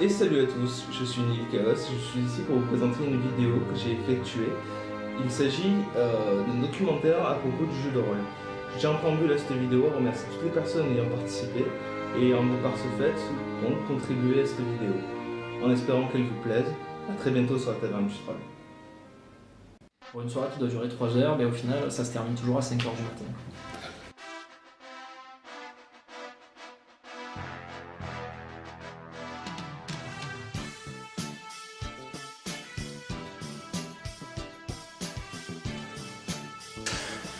Et salut à tous, je suis Nilkaos, je suis ici pour vous présenter une vidéo que j'ai effectuée. Il s'agit d'un documentaire à propos du jeu de rôle. Je tiens en préambule à cette vidéo à remercier toutes les personnes ayant participé et par ce fait ont contribué à cette vidéo. En espérant qu'elle vous plaise, à très bientôt sur la Taverne du Troll. Pour une soirée qui doit durer 3 heures, mais au final ça se termine toujours à 5 heures du matin.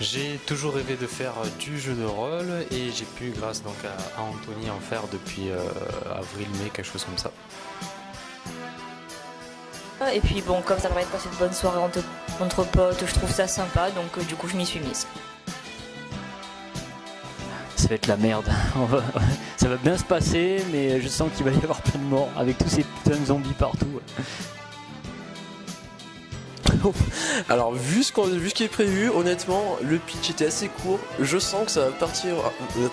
J'ai toujours rêvé de faire du jeu de rôle et j'ai pu, grâce donc à Anthony, en faire depuis avril-mai, quelque chose comme ça. Et puis bon, comme ça permet de passer une bonne soirée entre potes, je trouve ça sympa, donc du coup je m'y suis mise. Ça va être la merde. Ça va bien se passer, mais je sens qu'il va y avoir plein de morts avec tous ces putains de zombies partout. Alors vu ce qui est prévu, honnêtement le pitch était assez court, je sens que ça va partir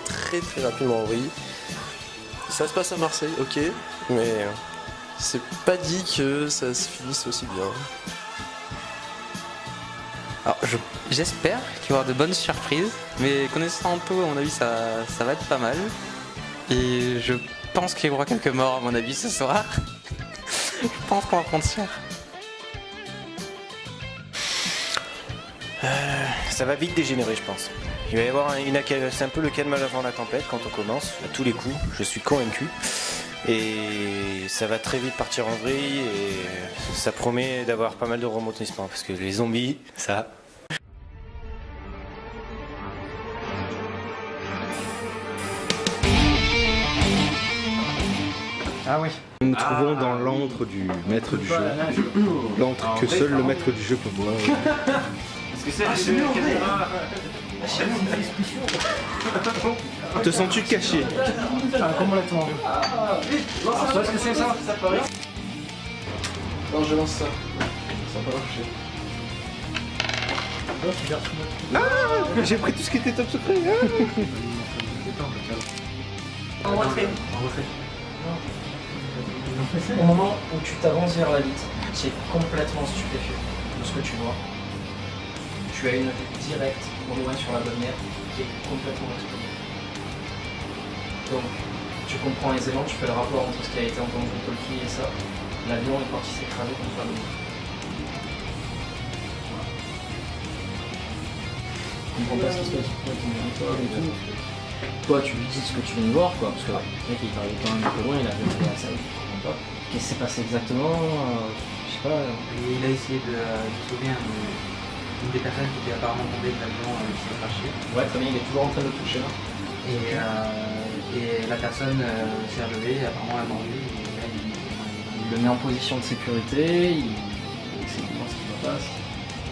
très rapidement en vrille. Ça se passe à Marseille, ok, mais c'est pas dit que ça se finisse aussi bien. Alors j'espère qu'il va y avoir de bonnes surprises, mais connaissant un peu, à mon avis ça va être pas mal. Et je pense qu'il y aura quelques morts à mon avis ce soir. Je pense qu'on va prendre cher. Ça va vite dégénérer, je pense. Il va y avoir c'est un peu le calme avant la tempête quand on commence, à tous les coups, je suis convaincu. Et ça va très vite partir en vrille et ça promet d'avoir pas mal de rebondissements parce que les zombies, ça... Ah oui. Nous nous trouvons dans l'antre du maître du jeu. L'antre que seul le maître du jeu peut voir. Te sens-tu caché? Complètement. Tu vois ce que c'est ça? Non, je lance ça. Ça va marcher. Ah, j'ai pris tout ce qui était top secret. En retrait. Au moment où tu t'avances vers la vitre, tu es complètement stupéfait de ce que tu vois. Tu as une vue directe au loin sur la bonne mer qui est complètement explosée. Donc, tu comprends aisément, tu fais le rapport entre ce qui a été entendu de Tolkien et ça. L'avion est parti s'écraser contre la mer. Je comprends pas ce qui se passe, pourquoi il et tout. Toi, tu lui dis ce que tu viens de voir, quoi, parce que le mec il est arrivé quand même un peu loin, il a vu la salle, je comprends pas. Qu'est-ce qui s'est passé exactement? Je sais pas. Il a essayé de sauver une des personnes qui était apparemment tombée de l'avion qui s'est crashé. Ouais, très bien, il est toujours en train de le toucher là. Et la personne s'est relevée, apparemment elle a mordu. Il le met en position de sécurité, il essaie de voir ce qui se passe.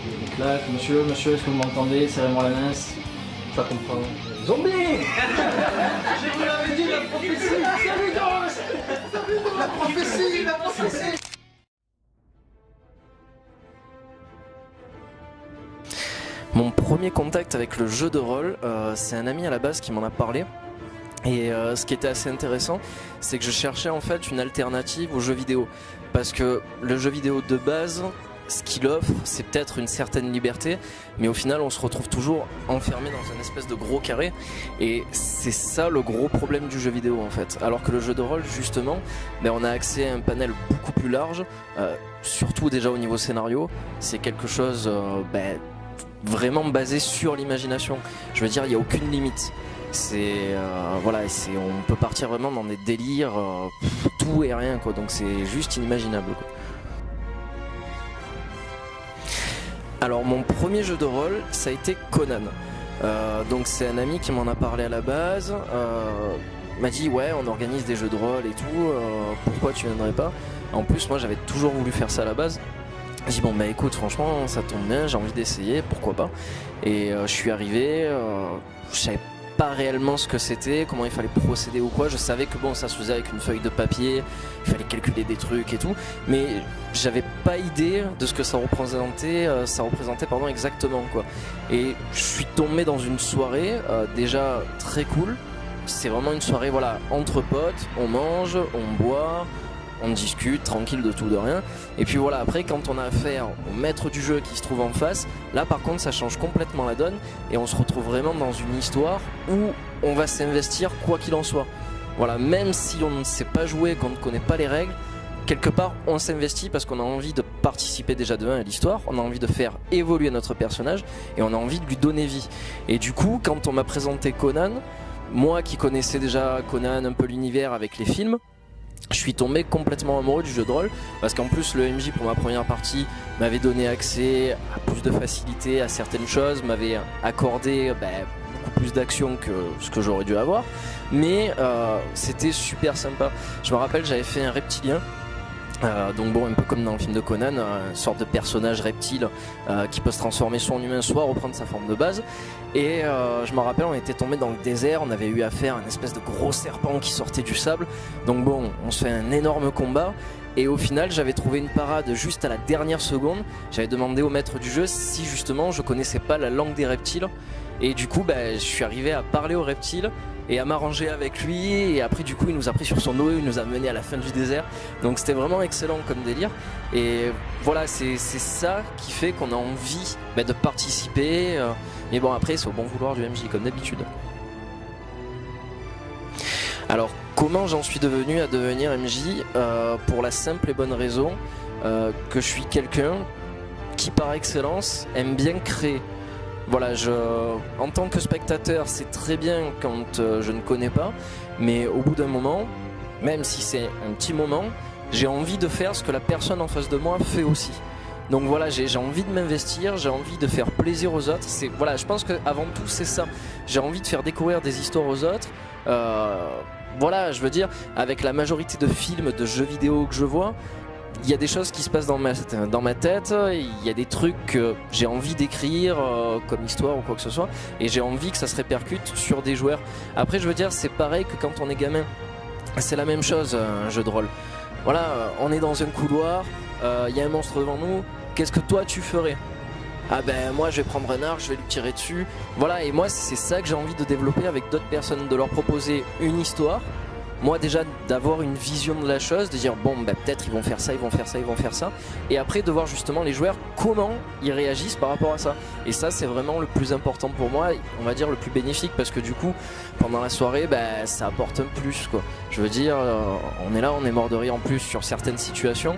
Il déclate, monsieur, est-ce que vous m'entendez? Serrez-moi la main. Ça comprend. Zombie. Je vous l'avais dit, la prophétie. La prophétie. Mon premier contact avec le jeu de rôle, c'est un ami à la base qui m'en a parlé. Et ce qui était assez intéressant, c'est que je cherchais en fait une alternative au jeu vidéo. Parce que le jeu vidéo de base, ce qu'il offre, c'est peut-être une certaine liberté, mais au final on se retrouve toujours enfermé dans un espèce de gros carré, et c'est ça le gros problème du jeu vidéo en fait. Alors que le jeu de rôle justement, on a accès à un panel beaucoup plus large, surtout déjà au niveau scénario, c'est quelque chose vraiment basé sur l'imagination. Je veux dire, il n'y a aucune limite. On peut partir vraiment dans des délires, tout et rien quoi, donc c'est juste inimaginable quoi. Alors mon premier jeu de rôle, ça a été Conan. Donc c'est un ami qui m'en a parlé à la base. M'a dit ouais, on organise des jeux de rôle et tout. Pourquoi tu viendrais pas? En plus moi j'avais toujours voulu faire ça à la base. J'ai dit bon écoute, franchement ça tombe bien, j'ai envie d'essayer, pourquoi pas. Et je suis arrivé, je savais pas réellement ce que c'était, comment il fallait procéder ou quoi. Je savais que ça se faisait avec une feuille de papier, il fallait calculer des trucs et tout, mais j'avais pas idée de ce que ça représentait, exactement quoi. Et je suis tombé dans une soirée déjà très cool. C'est vraiment une soirée entre potes, on mange, on boit, on discute tranquille de tout de rien. Et puis voilà, après quand on a affaire au maître du jeu qui se trouve en face, là par contre ça change complètement la donne et on se retrouve vraiment dans une histoire où on va s'investir quoi qu'il en soit. Voilà, même si on ne sait pas jouer, qu'on ne connaît pas les règles, quelque part on s'investit parce qu'on a envie de participer déjà de 1 à l'histoire, on a envie de faire évoluer notre personnage et on a envie de lui donner vie. Et du coup, quand on m'a présenté Conan, moi qui connaissais déjà Conan, un peu l'univers avec les films, je suis tombé complètement amoureux du jeu de rôle parce qu'en plus le MJ pour ma première partie m'avait donné accès à plus de facilité à certaines choses, m'avait accordé beaucoup plus d'action que ce que j'aurais dû avoir, mais c'était super sympa. Je me rappelle, j'avais fait un reptilien, donc bon, un peu comme dans le film de Conan, une sorte de personnage reptile qui peut se transformer soit en humain soit reprendre sa forme de base. Et je me rappelle, on était tombé dans le désert, on avait eu affaire à une espèce de gros serpent qui sortait du sable. Donc bon, on se fait un énorme combat. Et au final, j'avais trouvé une parade juste à la dernière seconde. J'avais demandé au maître du jeu si justement je connaissais pas la langue des reptiles. Et du coup, je suis arrivé à parler aux reptiles et à m'arranger avec lui. Et après, du coup, il nous a pris sur son dos, il nous a mené à la fin du désert. Donc c'était vraiment excellent comme délire. Et voilà, c'est ça qui fait qu'on a envie de participer. Mais bon, après, c'est au bon vouloir du MJ, comme d'habitude. Alors, comment j'en suis devenu à devenir MJ? Pour la simple et bonne raison que je suis quelqu'un qui, par excellence, aime bien créer. Voilà, en tant que spectateur, c'est très bien quand je ne connais pas, mais au bout d'un moment, même si c'est un petit moment, j'ai envie de faire ce que la personne en face de moi fait aussi. Donc voilà, j'ai envie de m'investir, j'ai envie de faire plaisir aux autres. Voilà, je pense qu'avant tout, c'est ça. J'ai envie de faire découvrir des histoires aux autres. Voilà, je veux dire, avec la majorité de films, de jeux vidéo que je vois, il y a des choses qui se passent dans ma tête, il y a des trucs que j'ai envie d'écrire comme histoire ou quoi que ce soit, et j'ai envie que ça se répercute sur des joueurs. Après, je veux dire, c'est pareil que quand on est gamin. C'est la même chose, un jeu de rôle. Voilà, on est dans un couloir, il y a un monstre devant nous, qu'est-ce que toi tu ferais? Ah moi je vais prendre un arc, je vais lui tirer dessus. Voilà, et moi c'est ça que j'ai envie de développer avec d'autres personnes, de leur proposer une histoire. Moi déjà d'avoir une vision de la chose, de dire peut-être ils vont faire ça, ils vont faire ça, ils vont faire ça. Et après de voir justement les joueurs comment ils réagissent par rapport à ça. Et ça c'est vraiment le plus important pour moi, on va dire le plus bénéfique, parce que du coup pendant la soirée ça apporte un plus quoi. Je veux dire, on est là, on est mort de rire en plus sur certaines situations.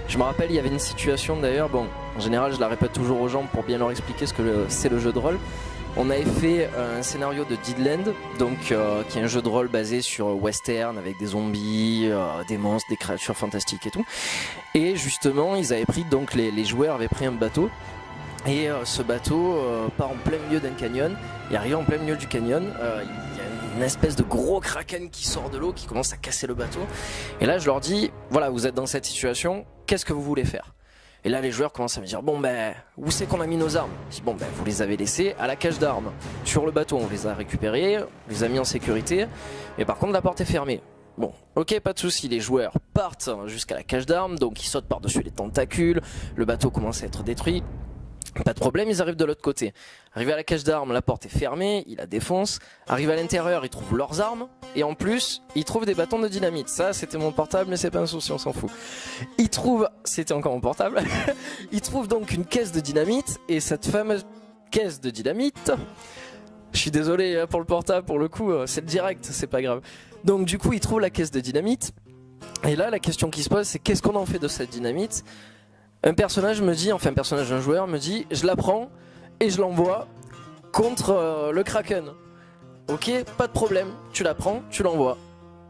Je me rappelle, il y avait une situation d'ailleurs, en général je la répète toujours aux gens pour bien leur expliquer ce que c'est le jeu de rôle. On avait fait un scénario de Deadland, donc qui est un jeu de rôle basé sur western avec des zombies, des monstres, des créatures fantastiques et tout. Et justement, ils avaient pris, donc les joueurs avaient pris un bateau. Et ce bateau part en plein milieu d'un canyon. Et arrivé en plein milieu du canyon, il y a une espèce de gros kraken qui sort de l'eau, qui commence à casser le bateau. Et là, je leur dis, voilà, vous êtes dans cette situation, qu'est-ce que vous voulez faire? Et là, les joueurs commencent à me dire, où c'est qu'on a mis nos armes? Je dis, vous les avez laissées à la cage d'armes. Sur le bateau, on les a récupérées, on les a mis en sécurité. Mais par contre, la porte est fermée. Bon, ok, pas de souci, les joueurs partent jusqu'à la cage d'armes, donc ils sautent par-dessus les tentacules, le bateau commence à être détruit. Pas de problème, ils arrivent de l'autre côté. Arrivés à la cage d'armes, la porte est fermée, ils la défoncent. Arrivent à l'intérieur, ils trouvent leurs armes. Et en plus, ils trouvent des bâtons de dynamite. Ça, c'était mon portable, mais c'est pas un souci, on s'en fout. Ils trouvent, c'était encore mon portable. Ils trouvent donc une caisse de dynamite. Et cette fameuse caisse de dynamite, je suis désolé pour le portable, pour le coup, c'est le direct, c'est pas grave. Donc du coup, ils trouvent la caisse de dynamite. Et là, la question qui se pose, c'est qu'est-ce qu'on en fait de cette dynamite? Un personnage d'un joueur me dit, je la prends et je l'envoie contre le Kraken. Ok, pas de problème, tu la prends, tu l'envoies.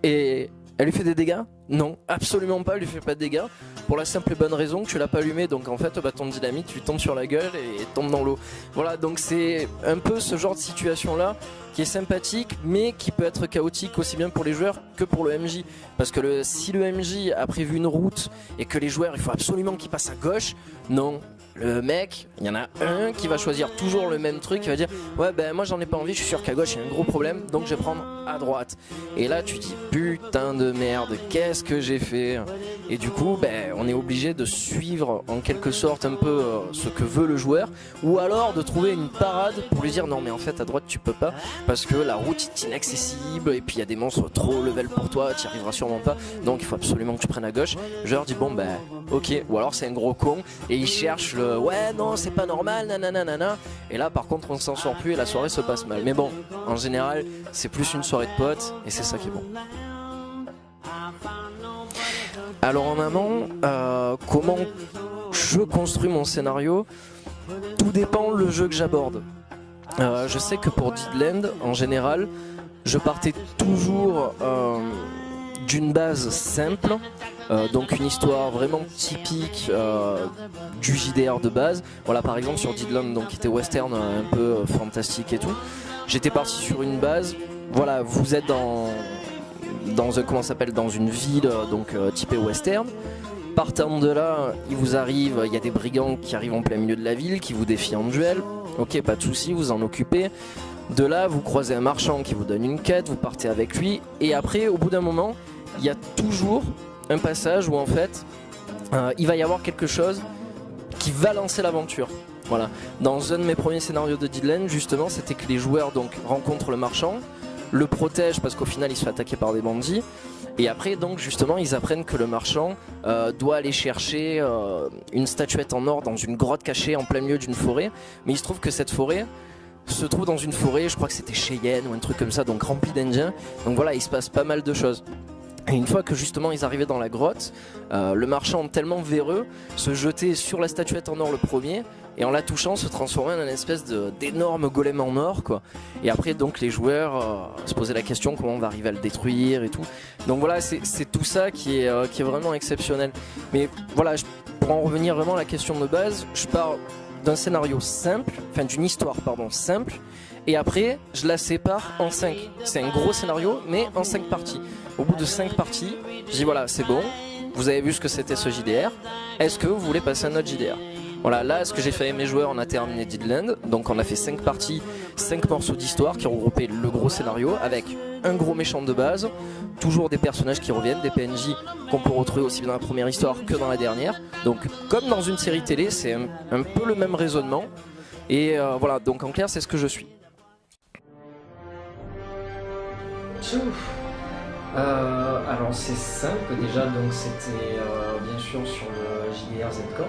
Et elle lui fait des dégâts? Non, absolument pas, elle lui fait pas de dégâts. Pour la simple et bonne raison que tu l'as pas allumé, donc en fait, ton dynamite, tu tombes sur la gueule et tombe dans l'eau. Voilà, donc c'est un peu ce genre de situation-là qui est sympathique, mais qui peut être chaotique aussi bien pour les joueurs que pour le MJ. Parce que si le MJ a prévu une route et que les joueurs, il faut absolument qu'ils passent à gauche, non. Le mec, il y en a un qui va choisir toujours le même truc, qui va dire ouais ben moi j'en ai pas envie, je suis sûr qu'à gauche il y a un gros problème, donc je vais prendre à droite. Et là tu dis putain de merde, qu'est-ce que j'ai fait? Et du coup ben on est obligé de suivre en quelque sorte un peu ce que veut le joueur, ou alors de trouver une parade pour lui dire non mais en fait à droite tu peux pas parce que la route est inaccessible et puis il y a des monstres trop level pour toi, tu n'y arriveras sûrement pas, donc il faut absolument que tu prennes à gauche. Je leur dis bon ben ok, ou alors c'est un gros con et il cherche le ouais non c'est pas normal nanana, et là par contre on s'en sort plus et la soirée se passe mal. Mais bon, en général c'est plus une soirée de potes et c'est ça qui est bon. Alors en amont, comment je construis mon scénario? Tout dépend le jeu que j'aborde. Je sais que pour Deedland en général je partais toujours d'une base simple, donc une histoire vraiment typique du JDR de base. Voilà, par exemple sur Deedland, donc qui était western un peu fantastique et tout, j'étais parti sur une base. Voilà, vous êtes dans une ville donc typée western. Partant de là, il y a des brigands qui arrivent en plein milieu de la ville, qui vous défient en duel. Ok, pas de souci, vous en occupez. De là, vous croisez un marchand qui vous donne une quête, vous partez avec lui. Et après, au bout d'un moment, il y a toujours un passage où en fait, il va y avoir quelque chose qui va lancer l'aventure. Voilà. Dans un de mes premiers scénarios de Deedland, justement, c'était que les joueurs donc rencontrent le marchand, le protègent parce qu'au final, il se fait attaquer par des bandits. Et après, donc justement, ils apprennent que le marchand doit aller chercher une statuette en or dans une grotte cachée en plein milieu d'une forêt. Mais il se trouve que cette forêt se trouve dans une forêt, je crois que c'était Cheyenne ou un truc comme ça, donc remplie d'indiens. Donc voilà, il se passe pas mal de choses. Et une fois que justement ils arrivaient dans la grotte, le marchand tellement véreux se jetait sur la statuette en or le premier, et en la touchant se transformait en une espèce d'énorme golem en or quoi. Et après donc les joueurs se posaient la question comment on va arriver à le détruire et tout. Donc voilà, c'est tout ça qui est vraiment exceptionnel. Mais voilà, pour en revenir vraiment à la question de base, je pars d'un scénario simple, enfin d'une histoire pardon simple, et après je la sépare en 5. C'est un gros scénario mais en 5 parties. Au bout de 5 parties, je dis voilà c'est bon, vous avez vu ce que c'était ce JDR, est-ce que vous voulez passer à un autre JDR? Voilà, là ce que j'ai fait avec mes joueurs, on a terminé Deedland, donc on a fait 5 parties, 5 morceaux d'histoire qui regroupaient le gros scénario avec un gros méchant de base, toujours des personnages qui reviennent, des PNJ qu'on peut retrouver aussi bien dans la première histoire que dans la dernière. Donc comme dans une série télé, c'est un peu le même raisonnement. Et voilà, donc en clair c'est ce que je suis. Alors c'est simple déjà, donc c'était bien sûr sur le JDR Z-Corps.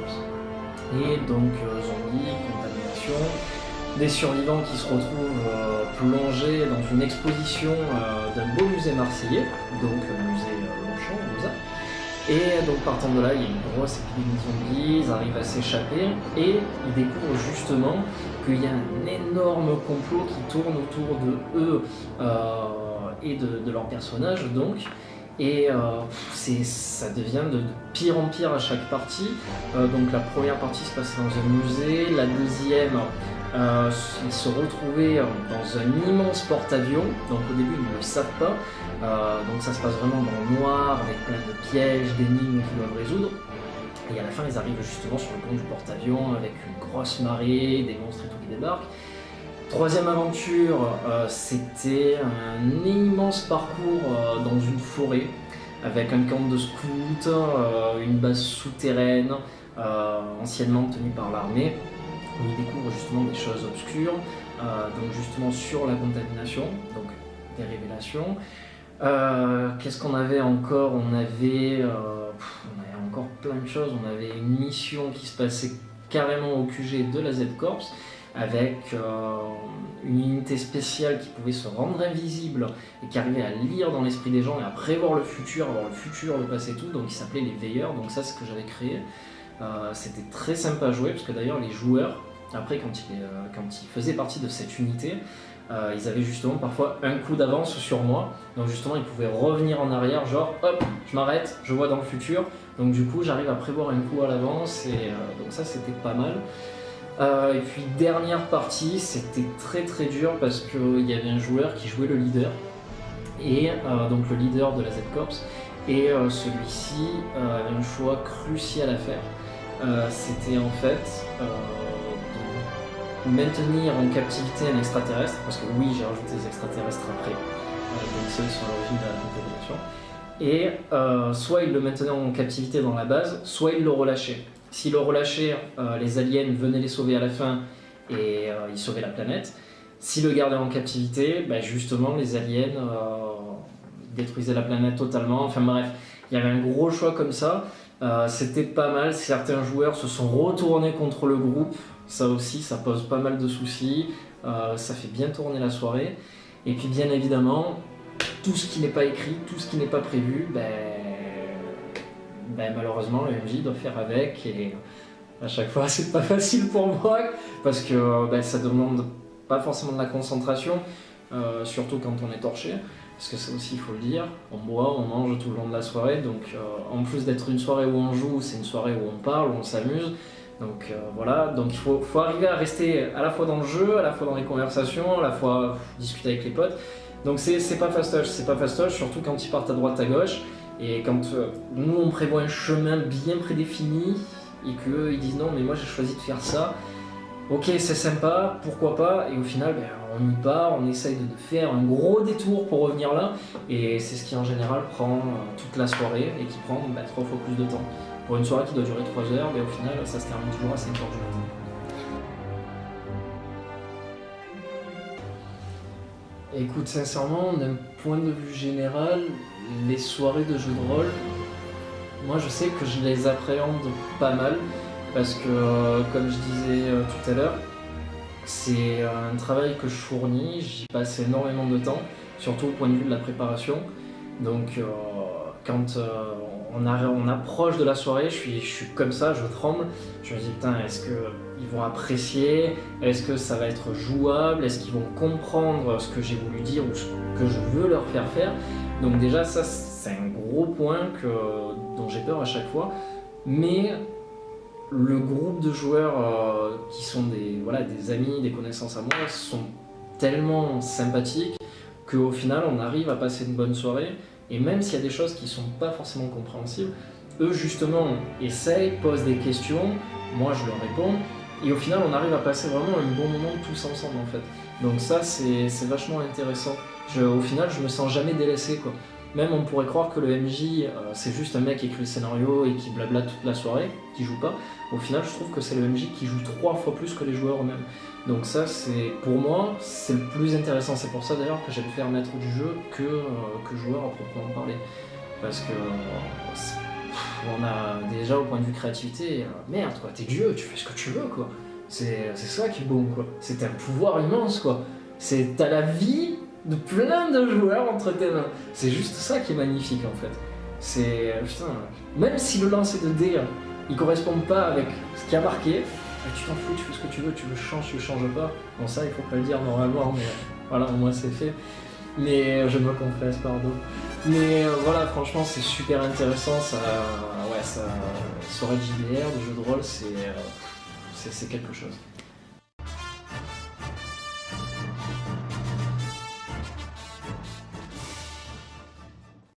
Et donc zombies, contamination, des survivants qui se retrouvent plongés dans une exposition d'un beau musée marseillais, donc le musée Longchamp, Mouza. Et donc partant de là, il y a une grosse épidémie de zombies, ils arrivent à s'échapper et ils découvrent justement qu'il y a un énorme complot qui tourne autour de eux et de leurs personnages donc. Et ça devient de pire en pire à chaque partie. Donc la première partie se passait dans un musée, la deuxième ils se retrouvaient dans un immense porte-avions. Donc au début ils ne le savent pas, donc ça se passe vraiment dans le noir avec plein de pièges, d'énigmes qu'ils doivent résoudre. Et à la fin ils arrivent justement sur le pont du porte-avions avec une grosse marée, des monstres et tout qui débarquent. Troisième aventure, c'était un immense parcours dans une forêt avec un camp de scouts, une base souterraine anciennement tenue par l'armée où ils découvrent justement des choses obscures, donc justement sur la contamination, donc des révélations. Qu'est-ce qu'on avait encore? On avait encore plein de choses. On avait une mission qui se passait carrément au QG de la Z-Corps, avec une unité spéciale qui pouvait se rendre invisible et qui arrivait à lire dans l'esprit des gens et à prévoir le futur, avoir le futur, le passé et tout, donc il s'appelait les Veilleurs, donc ça c'est ce que j'avais créé. C'était très sympa à jouer, parce que d'ailleurs les joueurs, après quand ils faisaient partie de cette unité, ils avaient justement parfois un coup d'avance sur moi, donc justement ils pouvaient revenir en arrière, genre hop, je m'arrête, je vois dans le futur, donc du coup j'arrive à prévoir un coup à l'avance, et donc ça c'était pas mal. Et puis dernière partie, c'était très très dur parce qu'il y avait un joueur qui jouait le leader, et donc le leader de la Z-Corps, et celui-ci avait un choix crucial à faire. c'était en fait de maintenir en captivité un extraterrestre, parce que oui, j'ai rajouté des extraterrestres après, donc ceux qui sont à l'origine de la confédération. Et soit il le maintenait en captivité dans la base, soit il le relâchait. S'il le relâchait, les aliens venaient les sauver à la fin et ils sauvaient la planète. S'il le gardait en captivité, justement les aliens détruisaient la planète totalement. Enfin bref, il y avait un gros choix comme ça. C'était pas mal. Certains joueurs se sont retournés contre le groupe. Ça aussi, ça pose pas mal de soucis. Ça fait bien tourner la soirée. Et puis bien évidemment, tout ce qui n'est pas écrit, tout ce qui n'est pas prévu, malheureusement le MJ doit faire avec. Et à chaque fois, c'est pas facile pour moi parce que ça demande pas forcément de la concentration, surtout quand on est torché. Parce que ça aussi, il faut le dire, on boit, on mange tout le long de la soirée, donc en plus d'être une soirée où on joue, c'est une soirée où on parle, où on s'amuse. Donc voilà, donc il faut arriver à rester à la fois dans le jeu, à la fois dans les conversations, à la fois discuter avec les potes. Donc c'est pas fastoche, surtout quand ils partent à droite à gauche, et quand nous on prévoit un chemin bien prédéfini, et qu'eux ils disent non mais moi j'ai choisi de faire ça. Ok, c'est sympa, pourquoi pas, et au final, on y part, on essaye de faire un gros détour pour revenir là, et c'est ce qui en général prend toute la soirée, et qui prend 3 fois plus de temps. Pour une soirée qui doit durer 3 heures, au final, ça se termine toujours à 5 heures du matin. Écoute, sincèrement, d'un point de vue général, les soirées de jeux de rôle, moi je sais que je les appréhende pas mal, parce que, comme je disais tout à l'heure, c'est un travail que je fournis, j'y passe énormément de temps, surtout au point de vue de la préparation. Donc, quand on approche de la soirée, je suis comme ça, je tremble. Je me dis, putain, est-ce qu'ils vont apprécier? Est-ce que ça va être jouable? Est-ce qu'ils vont comprendre ce que j'ai voulu dire ou ce que je veux leur faire faire? Donc déjà, ça, c'est un gros point dont j'ai peur à chaque fois. Mais le groupe de joueurs qui sont des amis, des connaissances à moi, sont tellement sympathiques qu'au final, on arrive à passer une bonne soirée. Et même s'il y a des choses qui ne sont pas forcément compréhensibles, eux justement essayent, posent des questions, moi je leur réponds, et au final on arrive à passer vraiment un bon moment tous ensemble en fait. Donc ça c'est vachement intéressant. Au final je me sens jamais délaissé quoi. Même on pourrait croire que le MJ c'est juste un mec qui écrit le scénario et qui blabla toute la soirée, qui joue pas. Au final je trouve que c'est le MJ qui joue 3 fois plus que les joueurs eux-mêmes. Donc ça c'est pour moi c'est le plus intéressant. C'est pour ça d'ailleurs que j'aime faire maître du jeu que joueur à proprement parler. Parce que on a déjà au point de vue créativité, merde quoi, t'es Dieu, tu fais ce que tu veux quoi. C'est ça qui est bon quoi. C'est un pouvoir immense quoi. T'as la vie de plein de joueurs entre tes mains. C'est juste ça qui est magnifique en fait. Même si le lancer de dés il correspond pas avec ce qui a marqué, tu t'en fous, tu fais ce que tu veux, tu le changes, tu le changes pas. Bon ça il faut pas le dire normalement, mais voilà au moins c'est fait. Mais je me confesse, pardon. Mais voilà, franchement c'est super intéressant, ça soirée de JDR, de jeu de rôle, c'est quelque chose.